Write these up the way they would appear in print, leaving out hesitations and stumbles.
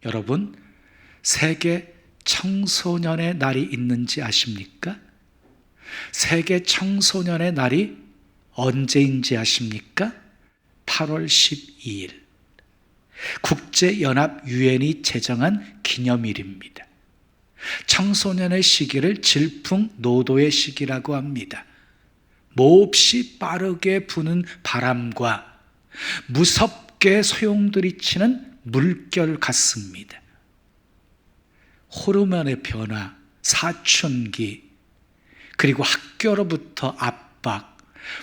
여러분, 세계 청소년의 날이 있는지 아십니까? 세계 청소년의 날이 언제인지 아십니까? 8월 12일. 국제연합 유엔이 제정한 기념일입니다. 청소년의 시기를 질풍노도의 시기라고 합니다. 몹시 빠르게 부는 바람과 무섭게 소용돌이치는 물결 같습니다. 호르몬의 변화, 사춘기, 그리고 학교로부터 압박,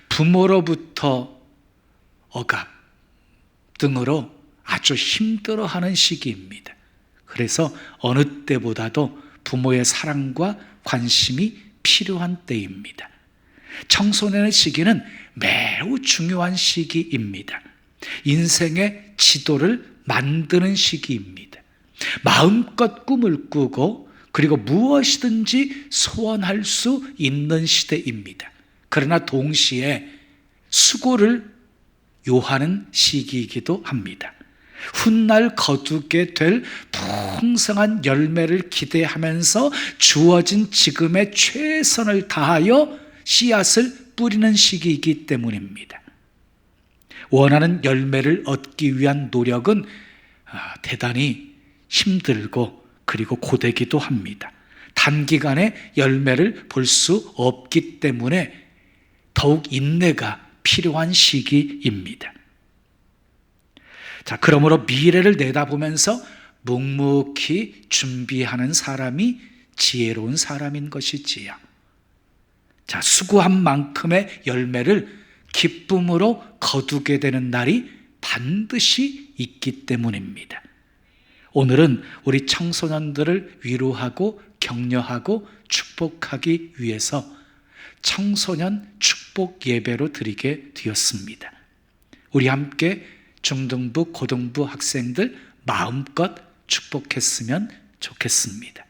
부모로부터 억압 등으로 아주 힘들어하는 시기입니다. 그래서 어느 때보다도 부모의 사랑과 관심이 필요한 때입니다. 청소년의 시기는 매우 중요한 시기입니다. 인생의 지도를 만드는 시기입니다. 마음껏 꿈을 꾸고 그리고 무엇이든지 소원할 수 있는 시대입니다. 그러나 동시에 수고를 요하는 시기이기도 합니다. 훗날 거두게 될 풍성한 열매를 기대하면서 주어진 지금의 최선을 다하여 씨앗을 뿌리는 시기이기 때문입니다. 원하는 열매를 얻기 위한 노력은 대단히 힘들고 그리고 고되기도 합니다. 단기간에 열매를 볼 수 없기 때문에 더욱 인내가 필요한 시기입니다. 자, 그러므로 미래를 내다보면서 묵묵히 준비하는 사람이 지혜로운 사람인 것이지요. 자, 수고한 만큼의 열매를 기쁨으로 거두게 되는 날이 반드시 있기 때문입니다. 오늘은 우리 청소년들을 위로하고 격려하고 축복하기 위해서 청소년 축복 예배로 드리게 되었습니다. 우리 함께 중등부, 고등부 학생들 마음껏 축복했으면 좋겠습니다.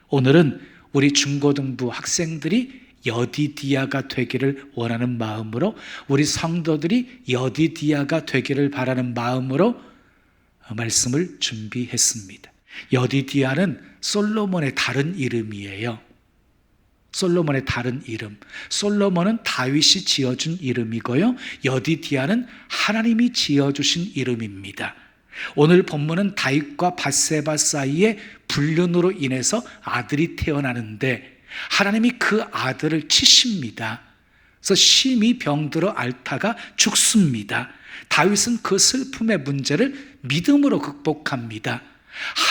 오늘은 우리 중고등부 학생들이 여디디아가 되기를 원하는 마음으로, 우리 성도들이 여디디아가 되기를 바라는 마음으로 말씀을 준비했습니다. 여디디아는 솔로몬의 다른 이름이에요. 솔로몬의 다른 이름. 솔로몬은 다윗이 지어준 이름이고요, 여디디아는 하나님이 지어주신 이름입니다. 오늘 본문은 다윗과 밧세바 사이의 불륜으로 인해서 아들이 태어나는데 하나님이 그 아들을 치십니다. 그래서 심히 병들어 앓다가 죽습니다. 다윗은 그 슬픔의 문제를 믿음으로 극복합니다.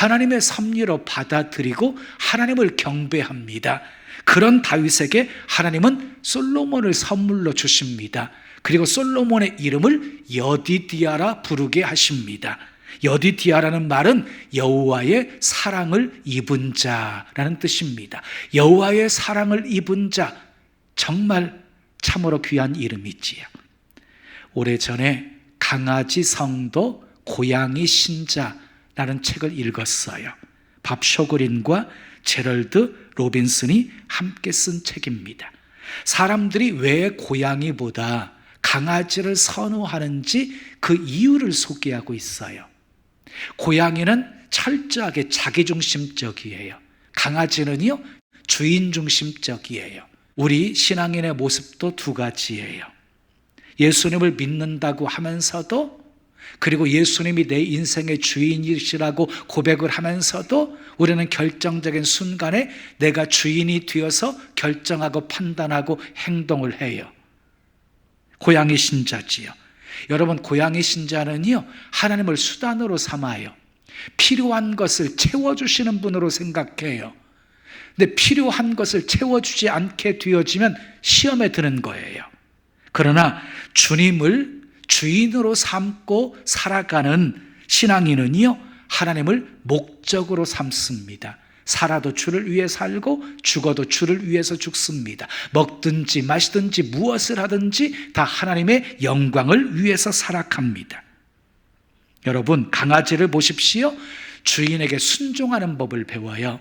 하나님의 섭리로 받아들이고 하나님을 경배합니다. 그런 다윗에게 하나님은 솔로몬을 선물로 주십니다. 그리고 솔로몬의 이름을 여디디아라 부르게 하십니다. 여디디아라는 말은 여호와의 사랑을 입은 자라는 뜻입니다. 여호와의 사랑을 입은 자, 정말 참으로 귀한 이름이지요. 오래전에 강아지 성도 고양이 신자라는 책을 읽었어요. 밥 쇼그린과 제럴드 로빈슨이 함께 쓴 책입니다. 사람들이 왜 고양이보다 강아지를 선호하는지 그 이유를 소개하고 있어요. 고양이는 철저하게 자기중심적이에요. 강아지는요, 주인중심적이에요. 우리 신앙인의 모습도 두 가지예요. 예수님을 믿는다고 하면서도, 그리고 예수님이 내 인생의 주인이시라고 고백을 하면서도 우리는 결정적인 순간에 내가 주인이 되어서 결정하고 판단하고 행동을 해요. 고양이 신자지요. 여러분, 고양이 신자는요, 하나님을 수단으로 삼아요. 필요한 것을 채워주시는 분으로 생각해요. 근데 필요한 것을 채워주지 않게 되어지면 시험에 드는 거예요. 그러나 주님을 주인으로 삼고 살아가는 신앙인은요, 하나님을 목적으로 삼습니다. 살아도 주를 위해 살고 죽어도 주를 위해서 죽습니다. 먹든지 마시든지 무엇을 하든지 다 하나님의 영광을 위해서 살아갑니다. 여러분, 강아지를 보십시오. 주인에게 순종하는 법을 배워요.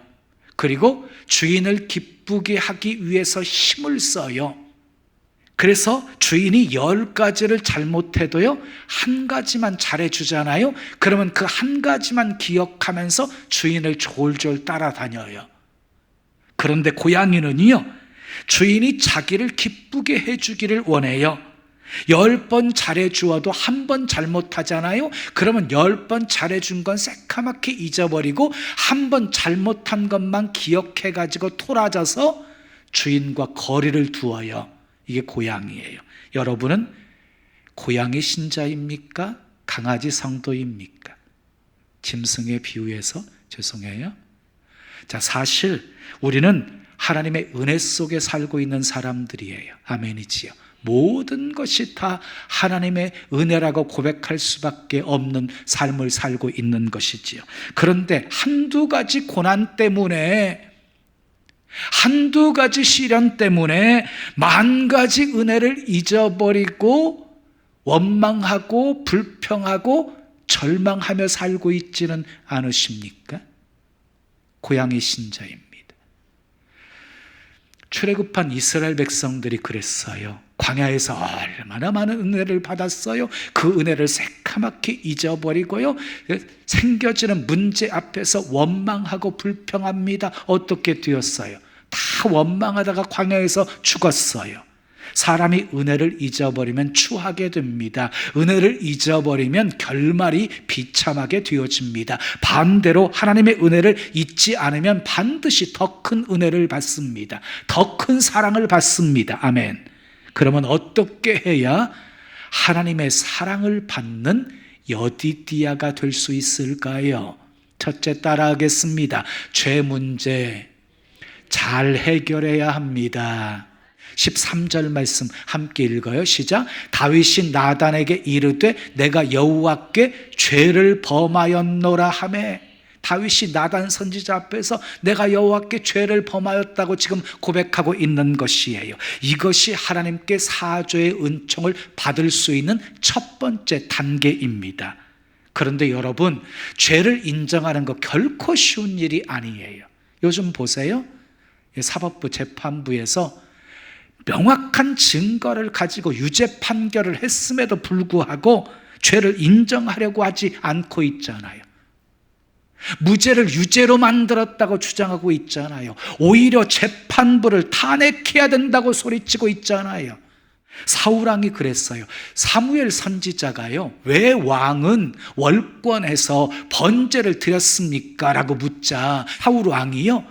그리고 주인을 기쁘게 하기 위해서 힘을 써요. 그래서 주인이 10가지를 잘못해도요, 한 가지만 잘해주잖아요. 그러면 그 한 가지만 기억하면서 주인을 졸졸 따라다녀요. 그런데 고양이는요, 주인이 자기를 기쁘게 해주기를 원해요. 10번 잘해주어도 한 번 잘못하잖아요. 그러면 10번 잘해준 건 새카맣게 잊어버리고 한 번 잘못한 것만 기억해가지고 토라져서 주인과 거리를 두어요. 이게 고양이예요. 여러분은 고양이 신자입니까? 강아지 성도입니까? 짐승에 비유해서 죄송해요. 자, 사실 우리는 하나님의 은혜 속에 살고 있는 사람들이에요. 아멘이지요. 모든 것이 다 하나님의 은혜라고 고백할 수밖에 없는 삶을 살고 있는 것이지요. 그런데 한두 가지 고난 때문에, 한두 가지 시련 때문에 만 가지 은혜를 잊어버리고 원망하고 불평하고 절망하며 살고 있지는 않으십니까? 고양이 신자입니다. 출애굽한 이스라엘 백성들이 그랬어요. 광야에서 얼마나 많은 은혜를 받았어요. 그 은혜를 새카맣게 잊어버리고요, 생겨지는 문제 앞에서 원망하고 불평합니다. 어떻게 되었어요? 다 원망하다가 광야에서 죽었어요. 사람이 은혜를 잊어버리면 추하게 됩니다. 은혜를 잊어버리면 결말이 비참하게 되어집니다. 반대로 하나님의 은혜를 잊지 않으면 반드시 더 큰 은혜를 받습니다. 더 큰 사랑을 받습니다. 아멘. 그러면 어떻게 해야 하나님의 사랑을 받는 여디디아가 될 수 있을까요? 첫째, 따라하겠습니다. 죄 문제 잘 해결해야 합니다. 13절 말씀 함께 읽어요. 시작. 다윗이 나단에게 이르되 내가 여호와께 죄를 범하였노라 하매. 다윗이 나단 선지자 앞에서 내가 여호와께 죄를 범하였다고 지금 고백하고 있는 것이에요. 이것이 하나님께 사죄의 은총을 받을 수 있는 첫 번째 단계입니다. 그런데 여러분, 죄를 인정하는 거 결코 쉬운 일이 아니에요. 요즘 보세요. 사법부 재판부에서 명확한 증거를 가지고 유죄 판결을 했음에도 불구하고 죄를 인정하려고 하지 않고 있잖아요. 무죄를 유죄로 만들었다고 주장하고 있잖아요. 오히려 재판부를 탄핵해야 된다고 소리치고 있잖아요. 사울왕이 그랬어요. 사무엘 선지자가요, 왜 왕은 월권에서 번제를 드렸습니까? 라고 묻자 사울왕이요,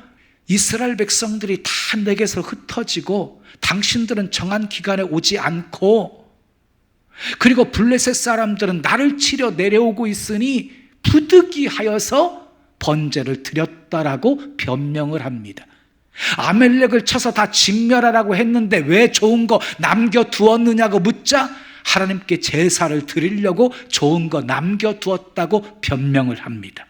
이스라엘 백성들이 다 내게서 흩어지고 당신들은 정한 기간에 오지 않고, 그리고 블레셋 사람들은 나를 치려 내려오고 있으니 부득이하여서 번제를 드렸다라고 변명을 합니다. 아멜렉을 쳐서 다 진멸하라고 했는데 왜 좋은 거 남겨두었느냐고 묻자 하나님께 제사를 드리려고 좋은 거 남겨두었다고 변명을 합니다.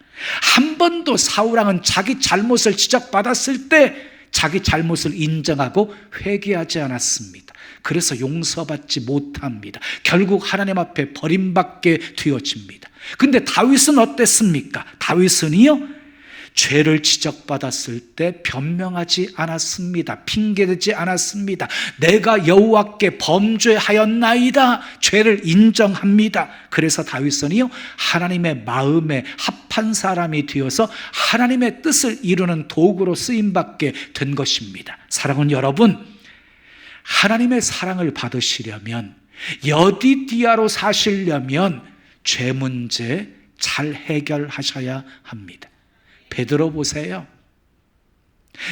한 번도 사울왕은 자기 잘못을 지적받았을 때 자기 잘못을 인정하고 회개하지 않았습니다. 그래서 용서받지 못합니다. 결국 하나님 앞에 버림받게 되어집니다. 근데 다윗은 어땠습니까? 다윗은요, 죄를 지적받았을 때 변명하지 않았습니다. 핑계대지 않았습니다. 내가 여호와께 범죄하였나이다. 죄를 인정합니다. 그래서 다윗은요, 하나님의 마음에 합한 사람이 되어서 하나님의 뜻을 이루는 도구로 쓰임받게 된 것입니다. 사랑하는 여러분, 하나님의 사랑을 받으시려면, 여디디아로 사시려면 죄 문제 잘 해결하셔야 합니다. 베드로 보세요.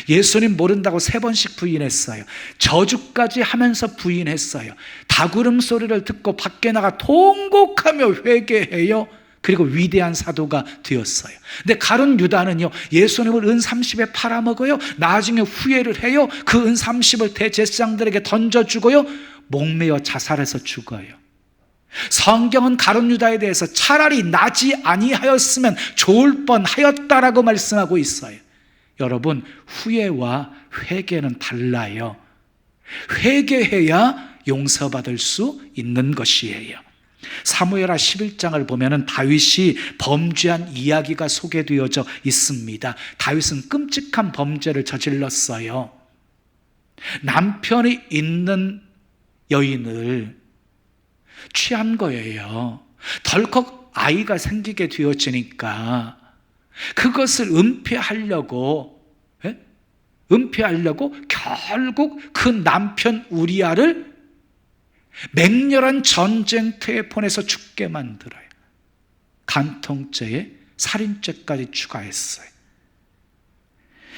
예수님 모른다고 3번씩 부인했어요. 저주까지 하면서 부인했어요. 다구름 소리를 듣고 밖에 나가 통곡하며 회개해요. 그리고 위대한 사도가 되었어요. 근데 가룟 유다는요, 예수님을 은 30에 팔아먹어요. 나중에 후회를 해요. 그 은 30을 대제사장들에게 던져주고요, 목매어 자살해서 죽어요. 성경은 가룟 유다에 대해서 차라리 나지 아니하였으면 좋을 뻔하였다라고 말씀하고 있어요. 여러분, 후회와 회개는 달라요. 회개해야 용서받을 수 있는 것이에요. 사무엘하 11장을 보면 다윗이 범죄한 이야기가 소개되어져 있습니다. 다윗은 끔찍한 범죄를 저질렀어요. 남편이 있는 여인을 취한 거예요. 덜컥 아이가 생기게 되어지니까 그것을 은폐하려고 결국 그 남편 우리아를 맹렬한 전쟁터에 보내서 죽게 만들어요. 간통죄에 살인죄까지 추가했어요.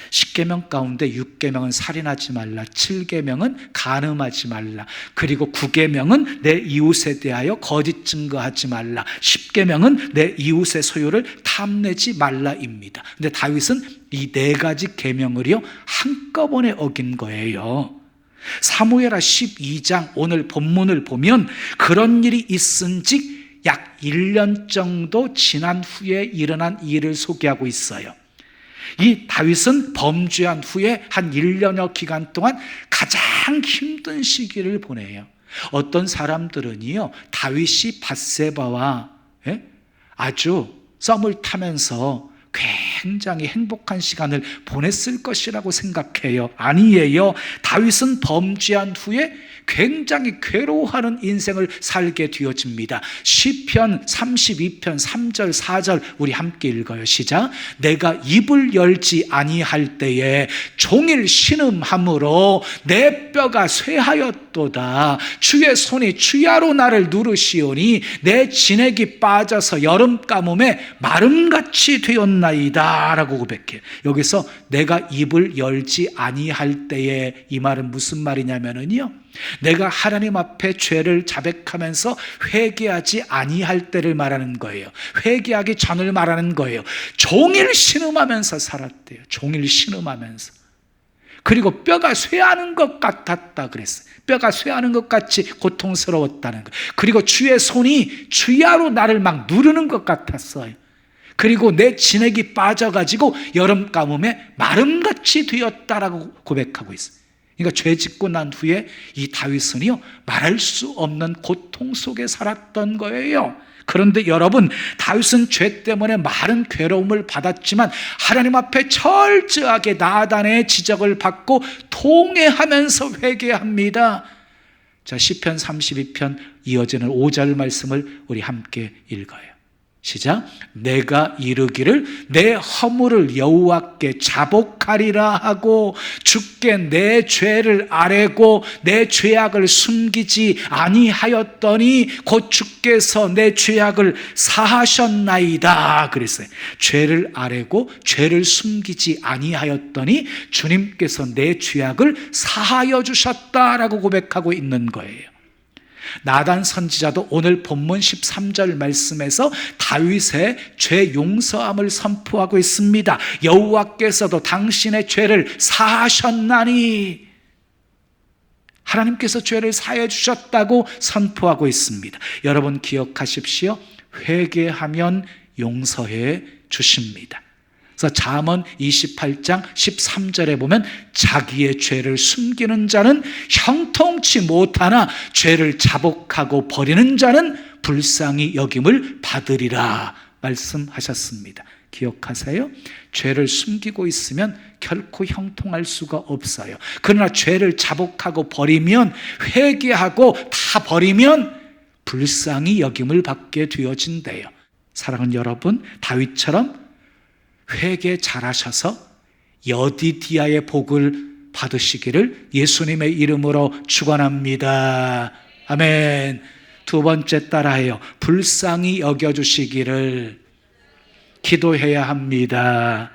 10계명 가운데 6계명은 살인하지 말라, 7계명은 간음하지 말라, 그리고 9계명은 내 이웃에 대하여 거짓 증거하지 말라, 10계명은 내 이웃의 소유를 탐내지 말라입니다. 근데 다윗은 이 4가지 계명을요 한꺼번에 어긴 거예요. 사무엘하 12장 오늘 본문을 보면 그런 일이 있은 지 약 1년 정도 지난 후에 일어난 일을 소개하고 있어요. 이 다윗은 범죄한 후에 한 1년여 기간 동안 가장 힘든 시기를 보내요. 어떤 사람들은요 다윗이 밧세바와 아주 썸을 타면서 굉장히 행복한 시간을 보냈을 것이라고 생각해요. 아니에요. 다윗은 범죄한 후에 굉장히 괴로워하는 인생을 살게 되어집니다. 시편 32편 3절 4절 우리 함께 읽어요. 시작. 내가 입을 열지 아니할 때에 종일 신음함으로 내 뼈가 쇠하였도다. 주의 손이 주야로 나를 누르시오니 내 진액이 빠져서 여름 가뭄에 마름같이 되었나이다 라고 고백해요. 여기서 내가 입을 열지 아니할 때에 이 말은 무슨 말이냐면요, 내가 하나님 앞에 죄를 자백하면서 회개하지 아니할 때를 말하는 거예요. 회개하기 전을 말하는 거예요. 종일 신음하면서 살았대요. 종일 신음하면서. 그리고 뼈가 쇠하는 것 같았다 그랬어요. 뼈가 쇠하는 것 같이 고통스러웠다는 거예요. 그리고 주의 손이 주야로 나를 막 누르는 것 같았어요. 그리고 내 진액이 빠져가지고 여름 가뭄에 마름같이 되었다라고 고백하고 있어요. 그러니까 죄 짓고 난 후에 이 다윗은요 말할 수 없는 고통 속에 살았던 거예요. 그런데 여러분, 다윗은 죄 때문에 많은 괴로움을 받았지만 하나님 앞에 철저하게 나단의 지적을 받고 통회하면서 회개합니다. 자, 시편 32편 이어지는 5절 말씀을 우리 함께 읽어요. 시작. 내가 이르기를 내 허물을 여호와께 자복하리라 하고 주께 내 죄를 아뢰고 내 죄악을 숨기지 아니하였더니 곧 주께서 내 죄악을 사하셨나이다 그랬어요. 죄를 아뢰고 죄를 숨기지 아니하였더니 주님께서 내 죄악을 사하여 주셨다라고 고백하고 있는 거예요. 나단 선지자도 오늘 본문 13절 말씀에서 다윗의 죄 용서함을 선포하고 있습니다. 여호와께서도 당신의 죄를 사하셨나니, 하나님께서 죄를 사해 주셨다고 선포하고 있습니다. 여러분 기억하십시오. 회개하면 용서해 주십니다. 그래서 잠언 28장 13절에 보면 자기의 죄를 숨기는 자는 형통치 못하나 죄를 자복하고 버리는 자는 불쌍히 여김을 받으리라 말씀하셨습니다. 기억하세요? 죄를 숨기고 있으면 결코 형통할 수가 없어요. 그러나 죄를 자복하고 버리면, 회개하고 다 버리면 불쌍히 여김을 받게 되어진대요. 사랑하는 여러분, 다윗처럼 회개 잘하셔서 여디디아의 복을 받으시기를 예수님의 이름으로 축원합니다. 아멘. 두 번째 따라해요. 불쌍히 여겨주시기를 기도해야 합니다.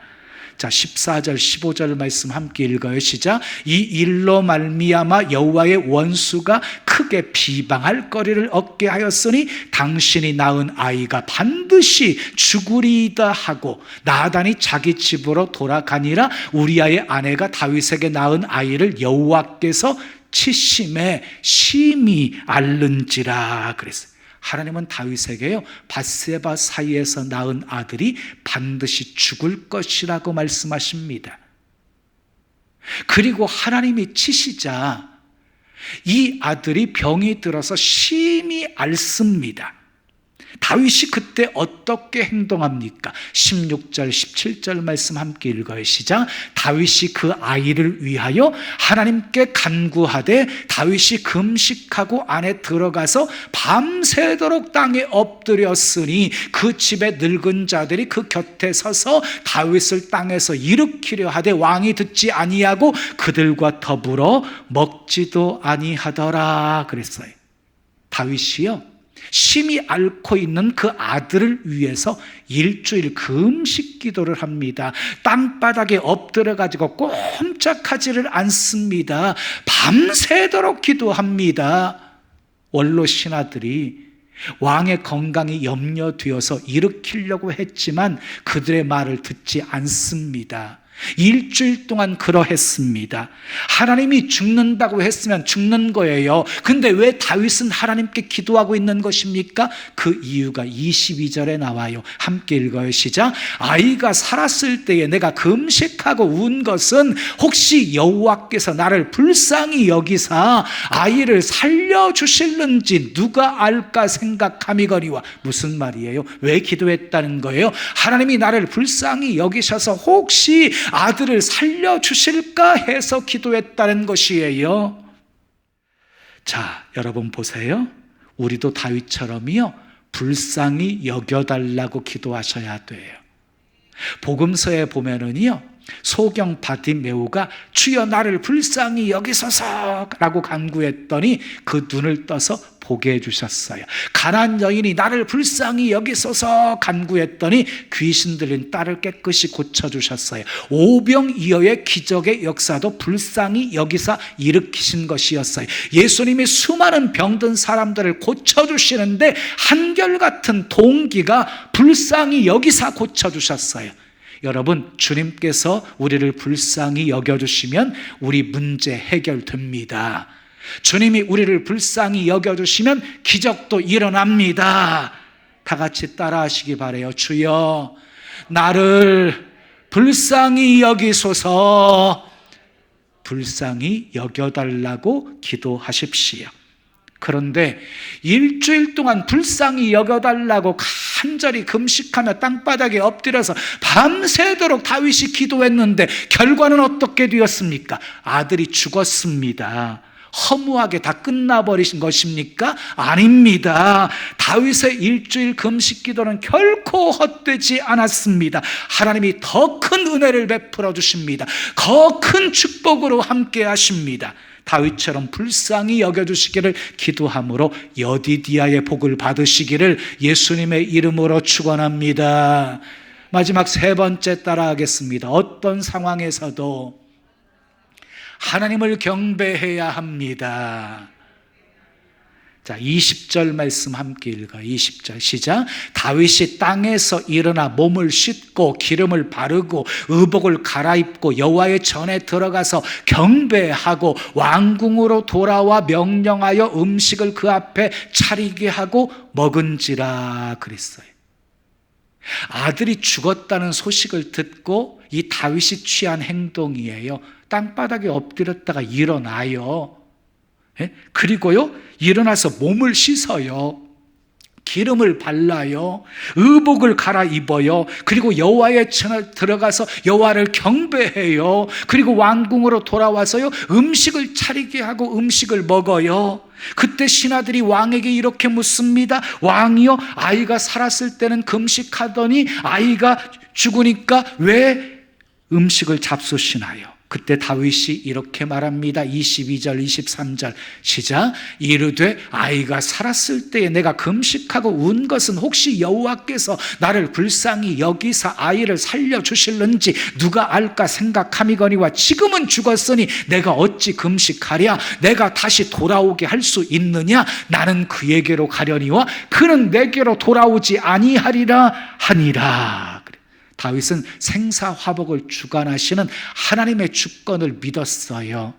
자, 14절 15절 말씀 함께 읽어요. 시작. 이 일로 말미암아 여호와의 원수가 크게 비방할 거리를 얻게 하였으니 당신이 낳은 아이가 반드시 죽으리이다 하고 나단이 자기 집으로 돌아가니라. 우리아의 아내가 다윗에게 낳은 아이를 여호와께서 치심에 심히 앓는지라 그랬어요. 하나님은 다윗에게요 밧세바 사이에서 낳은 아들이 반드시 죽을 것이라고 말씀하십니다. 그리고 하나님이 치시자 이 아들이 병이 들어서 심히 앓습니다. 다윗이 그때 어떻게 행동합니까? 16절 17절 말씀 함께 읽어요. 시작. 다윗이 그 아이를 위하여 하나님께 간구하되 다윗이 금식하고 안에 들어가서 밤새도록 땅에 엎드렸으니 그 집의 늙은 자들이 그 곁에 서서 다윗을 땅에서 일으키려 하되 왕이 듣지 아니하고 그들과 더불어 먹지도 아니하더라 그랬어요. 다윗이요, 심히 앓고 있는 그 아들을 위해서 일주일 금식 기도를 합니다. 땅바닥에 엎드려가지고 꼼짝하지를 않습니다. 밤새도록 기도합니다. 원로 신하들이 왕의 건강이 염려되어서 일으키려고 했지만 그들의 말을 듣지 않습니다. 일주일 동안 그러했습니다. 하나님이 죽는다고 했으면 죽는 거예요. 근데 왜 다윗은 하나님께 기도하고 있는 것입니까? 그 이유가 22절에 나와요. 함께 읽어요. 시작. 아이가 살았을 때에 내가 금식하고 운 것은 혹시 여호와께서 나를 불쌍히 여기사 아이를 살려주실는지 누가 알까 생각함이거니와. 무슨 말이에요? 왜 기도했다는 거예요? 하나님이 나를 불쌍히 여기셔서 혹시 아들을 살려주실까 해서 기도했다는 것이에요. 자, 여러분 보세요. 우리도 다윗처럼요, 불쌍히 여겨달라고 기도하셔야 돼요. 복음서에 보면은요, 소경 바디메오가 주여 나를 불쌍히 여기소서라고 간구했더니 그 눈을 떠서 보게 해주셨어요. 가난 여인이 나를 불쌍히 여기소서 간구했더니 귀신 들린 딸을 깨끗이 고쳐주셨어요. 오병이어의 기적의 역사도 불쌍히 여기사 일으키신 것이었어요. 예수님이 수많은 병든 사람들을 고쳐주시는데 한결같은 동기가 불쌍히 여기사 고쳐주셨어요. 여러분, 주님께서 우리를 불쌍히 여겨주시면 우리 문제 해결됩니다. 주님이 우리를 불쌍히 여겨주시면 기적도 일어납니다. 다 같이 따라하시기 바라요. 주여 나를 불쌍히 여기소서. 불쌍히 여겨달라고 기도하십시오. 그런데 일주일 동안 불쌍히 여겨달라고 간절히 금식하며 땅바닥에 엎드려서 밤새도록 다윗이 기도했는데 결과는 어떻게 되었습니까? 아들이 죽었습니다. 허무하게 다 끝나버리신 것입니까? 아닙니다. 다윗의 일주일 금식 기도는 결코 헛되지 않았습니다. 하나님이 더 큰 은혜를 베풀어 주십니다. 더 큰 축복으로 함께 하십니다. 다윗처럼 불쌍히 여겨주시기를 기도함으로 여디디아의 복을 받으시기를 예수님의 이름으로 축원합니다. 마지막 세 번째 따라하겠습니다. 어떤 상황에서도 하나님을 경배해야 합니다. 자, 20절 말씀 함께 읽어요. 20절 시작. 다윗이 땅에서 일어나 몸을 씻고 기름을 바르고 의복을 갈아입고 여호와의 전에 들어가서 경배하고 왕궁으로 돌아와 명령하여 음식을 그 앞에 차리게 하고 먹은지라 그랬어요. 아들이 죽었다는 소식을 듣고 이 다윗이 취한 행동이에요. 땅바닥에 엎드렸다가 일어나요. 그리고요, 일어나서 몸을 씻어요. 기름을 발라요. 의복을 갈아입어요. 그리고 여호와의 전에 들어가서 여호와를 경배해요. 그리고 왕궁으로 돌아와서요, 음식을 차리게 하고 음식을 먹어요. 그때 신하들이 왕에게 이렇게 묻습니다. 왕이요, 아이가 살았을 때는 금식하더니 아이가 죽으니까 왜 음식을 잡수시나요? 그때 다윗이 이렇게 말합니다. 22절 23절 시작. 이르되 아이가 살았을 때에 내가 금식하고 운 것은 혹시 여호와께서 나를 불쌍히 여기사 아이를 살려주실는지 누가 알까 생각함이거니와 지금은 죽었으니 내가 어찌 금식하랴? 내가 다시 돌아오게 할 수 있느냐? 나는 그에게로 가려니와 그는 내게로 돌아오지 아니하리라 하니라. 다윗은 생사화복을 주관하시는 하나님의 주권을 믿었어요.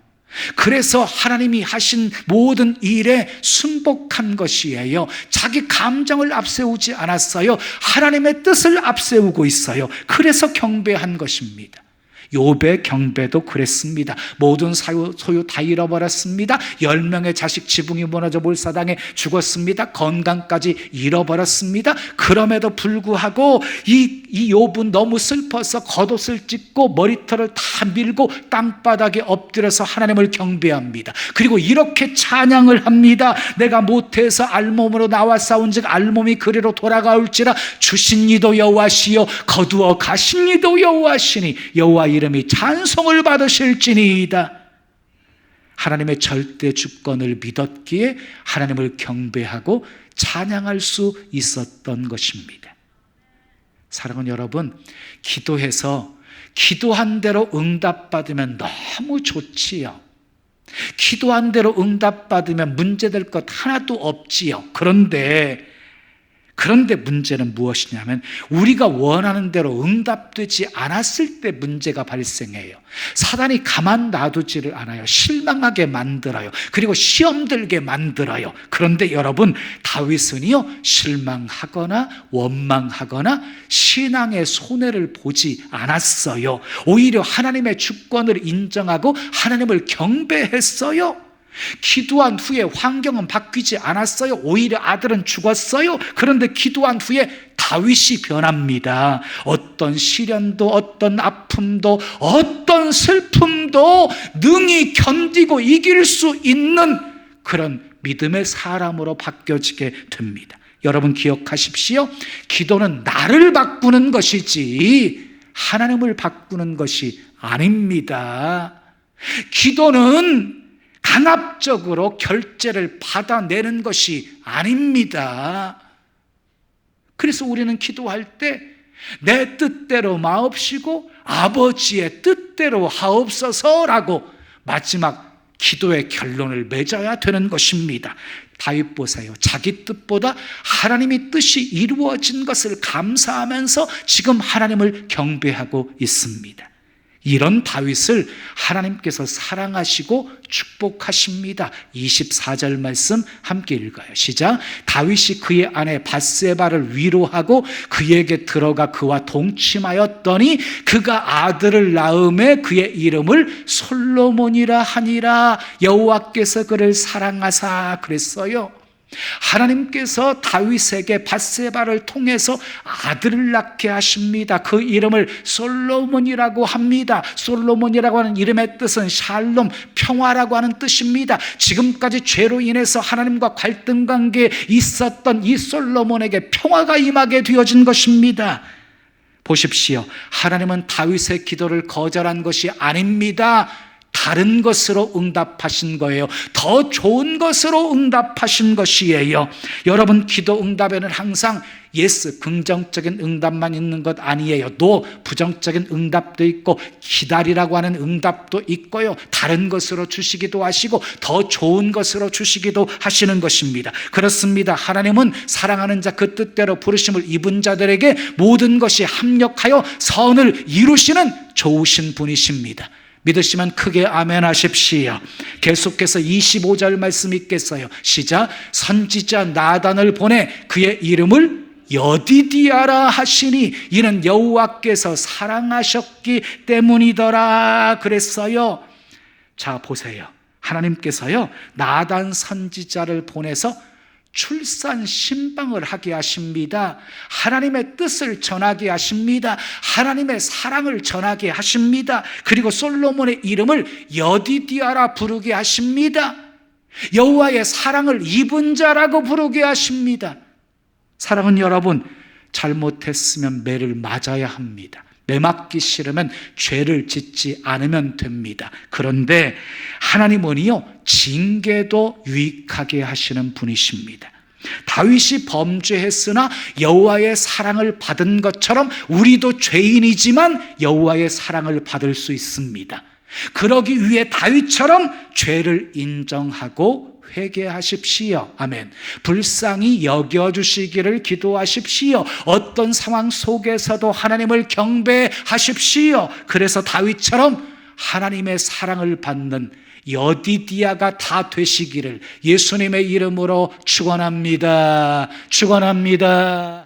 그래서 하나님이 하신 모든 일에 순복한 것이에요. 자기 감정을 앞세우지 않았어요. 하나님의 뜻을 앞세우고 있어요. 그래서 경배한 것입니다. 욥의 경배도 그랬습니다. 모든 소유 다 잃어버렸습니다. 10명의 자식 지붕이 무너져 몰사당해 죽었습니다. 건강까지 잃어버렸습니다. 그럼에도 불구하고 이 욥은 너무 슬퍼서 겉옷을 찢고 머리털을 다 밀고 땅바닥에 엎드려서 하나님을 경배합니다. 그리고 이렇게 찬양을 합니다. 내가 모태에서 알몸으로 나와 싸운즉 알몸이 그리로 돌아가올지라 주신 이도 여호와시요 거두어 가신 이도 여호와시니 여호와 이름이 찬송을 받으실지니이다. 하나님의 절대 주권을 믿었기에 하나님을 경배하고 찬양할 수 있었던 것입니다. 사랑하는 여러분, 기도해서 기도한 대로 응답받으면 너무 좋지요. 기도한 대로 응답받으면 문제될 것 하나도 없지요. 그런데 문제는 무엇이냐면 우리가 원하는 대로 응답되지 않았을 때 문제가 발생해요. 사단이 가만 놔두지를 않아요. 실망하게 만들어요. 그리고 시험 들게 만들어요. 그런데 여러분, 다윗은요, 실망하거나 원망하거나 신앙의 손해를 보지 않았어요. 오히려 하나님의 주권을 인정하고 하나님을 경배했어요. 기도한 후에 환경은 바뀌지 않았어요. 오히려 아들은 죽었어요. 그런데 기도한 후에 다윗이 변합니다. 어떤 시련도 어떤 아픔도 어떤 슬픔도 능히 견디고 이길 수 있는 그런 믿음의 사람으로 바뀌어지게 됩니다. 여러분 기억하십시오. 기도는 나를 바꾸는 것이지 하나님을 바꾸는 것이 아닙니다. 기도는 강압적으로 결제를 받아내는 것이 아닙니다. 그래서 우리는 기도할 때 내 뜻대로 마옵시고 아버지의 뜻대로 하옵소서라고 마지막 기도의 결론을 맺어야 되는 것입니다. 다윗 보세요. 자기 뜻보다 하나님의 뜻이 이루어진 것을 감사하면서 지금 하나님을 경배하고 있습니다. 이런 다윗을 하나님께서 사랑하시고 축복하십니다. 24절 말씀 함께 읽어요. 시작. 다윗이 그의 아내 밧세바를 위로하고 그에게 들어가 그와 동침하였더니 그가 아들을 낳음에 그의 이름을 솔로몬이라 하니라. 여호와께서 그를 사랑하사 그랬어요. 하나님께서 다윗에게 밧세바를 통해서 아들을 낳게 하십니다. 그 이름을 솔로몬이라고 합니다. 솔로몬이라고 하는 이름의 뜻은 샬롬, 평화라고 하는 뜻입니다. 지금까지 죄로 인해서 하나님과 갈등 관계에 있었던 이 솔로몬에게 평화가 임하게 되어진 것입니다. 보십시오. 하나님은 다윗의 기도를 거절한 것이 아닙니다. 다른 것으로 응답하신 거예요. 더 좋은 것으로 응답하신 것이에요. 여러분, 기도 응답에는 항상 예스, 긍정적인 응답만 있는 것 아니에요. 노, 부정적인 응답도 있고 기다리라고 하는 응답도 있고요. 다른 것으로 주시기도 하시고 더 좋은 것으로 주시기도 하시는 것입니다. 그렇습니다. 하나님은 사랑하는 자 그 뜻대로 부르심을 입은 자들에게 모든 것이 합력하여 선을 이루시는 좋으신 분이십니다. 믿으시면 크게 아멘 하십시오. 계속해서 25절 말씀 읽겠어요. 시작. 선지자 나단을 보내 그의 이름을 여디디아라 하시니 이는 여호와께서 사랑하셨기 때문이더라 그랬어요. 자 보세요. 하나님께서요 나단 선지자를 보내서 출산 신방을 하게 하십니다. 하나님의 뜻을 전하게 하십니다. 하나님의 사랑을 전하게 하십니다. 그리고 솔로몬의 이름을 여디디아라 부르게 하십니다. 여호와의 사랑을 입은 자라고 부르게 하십니다. 사랑하는 여러분, 잘못했으면 매를 맞아야 합니다. 매 맞기 싫으면 죄를 짓지 않으면 됩니다. 그런데 하나님은요 징계도 유익하게 하시는 분이십니다. 다윗이 범죄했으나 여호와의 사랑을 받은 것처럼 우리도 죄인이지만 여호와의 사랑을 받을 수 있습니다. 그러기 위해 다윗처럼 죄를 인정하고 회개하십시오. 아멘. 불쌍히 여겨주시기를 기도하십시오. 어떤 상황 속에서도 하나님을 경배하십시오. 그래서 다윗처럼 하나님의 사랑을 받는 여디디아가 다 되시기를 예수님의 이름으로 축원합니다. 축원합니다.